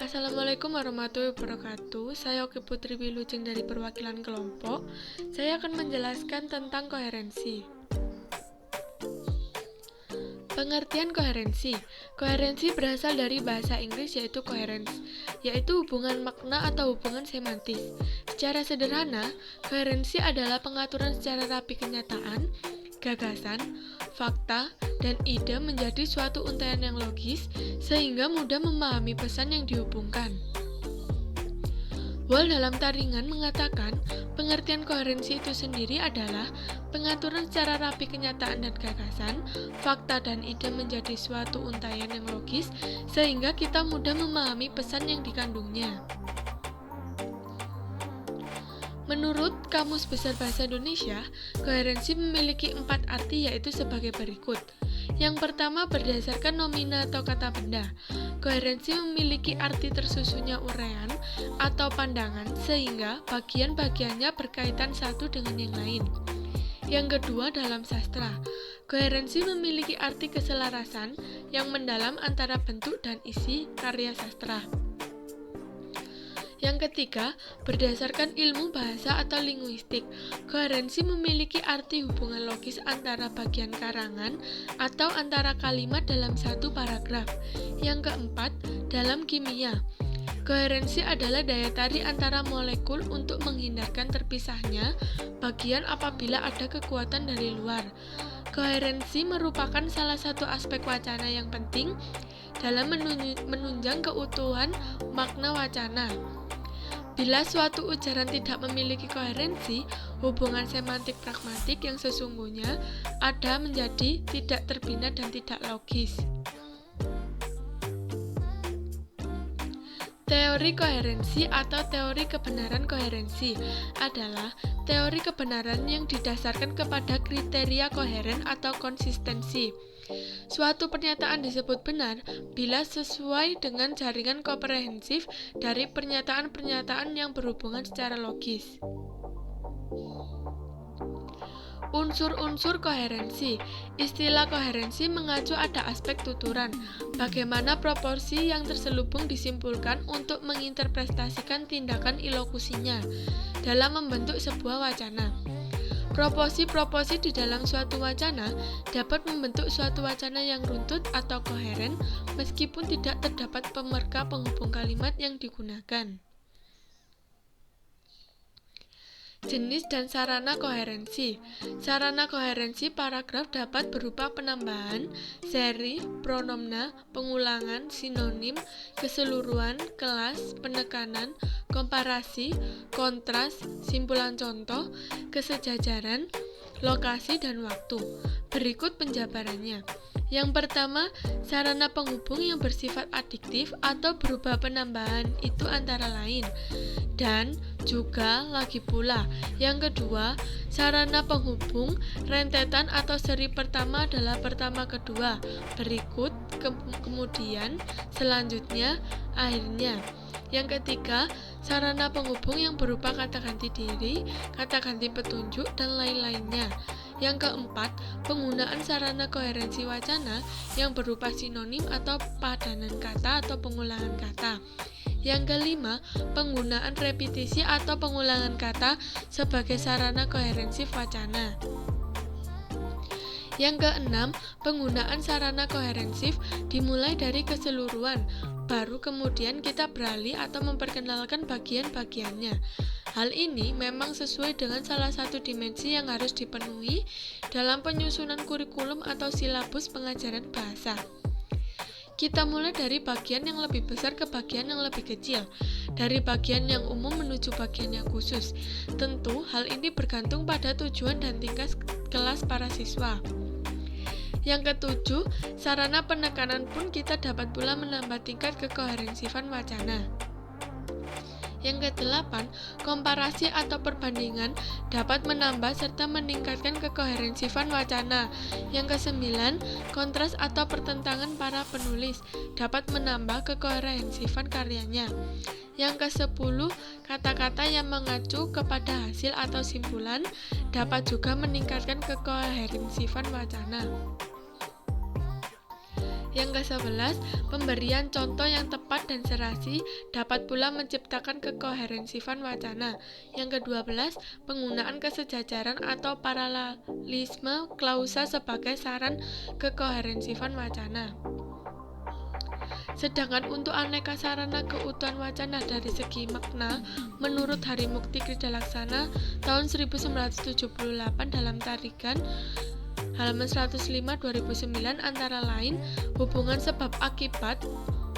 Assalamualaikum warahmatullahi wabarakatuh. Saya Oki Putri Wilujeng dari perwakilan kelompok. Saya akan menjelaskan tentang koherensi. Pengertian koherensi. Koherensi berasal dari bahasa Inggris yaitu coherence, yaitu hubungan makna atau hubungan semantis. Secara sederhana, koherensi adalah pengaturan secara rapi kenyataan, gagasan, fakta, dan ide menjadi suatu untaian yang logis sehingga mudah memahami pesan yang dihubungkan. Wall dalam taringan mengatakan, pengertian koherensi itu sendiri adalah pengaturan secara rapi kenyataan dan gagasan, fakta dan ide menjadi suatu untaian yang logis sehingga kita mudah memahami pesan yang dikandungnya. Menurut Kamus Besar Bahasa Indonesia, koherensi memiliki 4 arti yaitu sebagai berikut. Yang pertama berdasarkan nomina atau kata benda. Koherensi memiliki arti tersusunnya uraian atau pandangan sehingga bagian-bagiannya berkaitan satu dengan yang lain. Yang kedua dalam sastra. Koherensi memiliki arti keselarasan yang mendalam antara bentuk dan isi karya sastra. Yang ketiga, berdasarkan ilmu bahasa atau linguistik, koherensi memiliki arti hubungan logis antara bagian karangan atau antara kalimat dalam satu paragraf. Yang keempat, dalam kimia, koherensi adalah daya tarik antara molekul untuk menghindarkan terpisahnya bagian apabila ada kekuatan dari luar. Koherensi merupakan salah satu aspek wacana yang penting dalam menunjang keutuhan makna wacana. Bila suatu ujaran tidak memiliki koherensi, hubungan semantik pragmatik yang sesungguhnya ada menjadi tidak terbina dan tidak logis. Teori koherensi atau teori kebenaran koherensi adalah teori kebenaran yang didasarkan kepada kriteria koheren atau konsistensi. Suatu pernyataan disebut benar bila sesuai dengan jaringan komprehensif dari pernyataan-pernyataan yang berhubungan secara logis. Unsur-unsur koherensi. Istilah koherensi mengacu ada aspek tuturan, bagaimana proporsi yang terselubung disimpulkan untuk menginterpretasikan tindakan ilokusinya dalam membentuk sebuah wacana. Proporsi-proporsi di dalam suatu wacana dapat membentuk suatu wacana yang runtut atau koheren meskipun tidak terdapat pemerka penghubung kalimat yang digunakan. Jenis dan sarana koherensi. Sarana koherensi paragraf dapat berupa penambahan, seri, pronomna, pengulangan, sinonim, keseluruhan, kelas, penekanan, komparasi, kontras, simpulan contoh, kesejajaran, lokasi, dan waktu. Berikut penjabarannya. Yang pertama, sarana penghubung yang bersifat adiktif atau berupa penambahan itu antara lain dan juga lagi pula. Yang kedua, sarana penghubung rentetan atau seri pertama adalah pertama kedua, berikut, kemudian, selanjutnya, akhirnya. Yang ketiga, sarana penghubung yang berupa kata ganti diri, kata ganti petunjuk, dan lain-lainnya. Yang keempat, penggunaan sarana koherensi wacana yang berupa sinonim atau padanan kata atau pengulangan kata. Yang kelima, penggunaan repetisi atau pengulangan kata sebagai sarana koherensi wacana. Yang keenam, penggunaan sarana koherensif dimulai dari keseluruhan, baru kemudian kita beralih atau memperkenalkan bagian-bagiannya. Hal ini memang sesuai dengan salah satu dimensi yang harus dipenuhi dalam penyusunan kurikulum atau silabus pengajaran bahasa. Kita mulai dari bagian yang lebih besar ke bagian yang lebih kecil, dari bagian yang umum menuju bagian yang khusus. Tentu hal ini bergantung pada tujuan dan tingkat kelas para siswa. Yang ketujuh, sarana penekanan pun kita dapat pula menambah tingkat kekoherensifan wacana. Yang kedelapan, komparasi atau perbandingan dapat menambah serta meningkatkan kekoherensifan wacana. Yang kesembilan, kontras atau pertentangan para penulis dapat menambah kekoherensifan karyanya. Yang kesepuluh, kata-kata yang mengacu kepada hasil atau simpulan dapat juga meningkatkan kekoherensifan wacana. Yang ke-11, pemberian contoh yang tepat dan serasi dapat pula menciptakan kekoherensifan wacana. Yang ke-12, penggunaan kesejajaran atau paralelisme klausa sebagai saran kekoherensifan wacana. Sedangkan untuk aneka sarana keutuhan wacana dari segi makna, menurut Harimukti Kridalaksana tahun 1978 dalam tarikan halaman 105 2009 antara lain hubungan sebab akibat,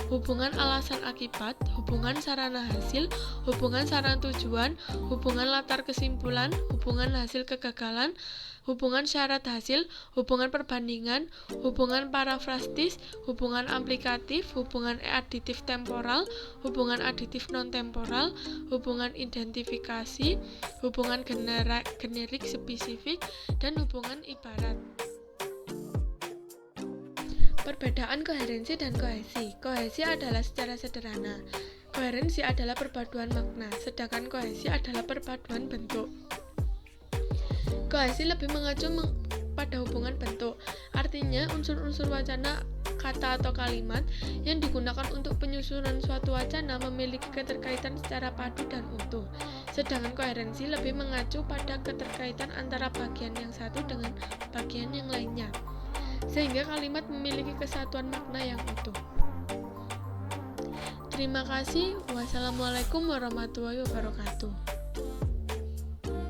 hubungan alasan akibat, hubungan sarana hasil, hubungan sarana tujuan, hubungan latar kesimpulan, hubungan hasil kegagalan, hubungan syarat hasil, hubungan perbandingan, hubungan parafrastis, hubungan aplikatif, hubungan aditif temporal, hubungan aditif non-temporal, hubungan identifikasi, hubungan generik spesifik, dan hubungan ibarat. Perbedaan koherensi dan kohesi. Kohesi adalah secara sederhana. Koherensi adalah perpaduan makna, sedangkan kohesi adalah perpaduan bentuk. Kohesi lebih mengacu pada hubungan bentuk, artinya unsur-unsur wacana, kata atau kalimat yang digunakan untuk penyusunan suatu wacana memiliki keterkaitan secara padu dan utuh. Sedangkan koherensi lebih mengacu pada keterkaitan antara bagian yang satu dengan bagian yang lainnya, sehingga kalimat memiliki kesatuan makna yang utuh. Terima kasih. Wassalamualaikum warahmatullahi wabarakatuh.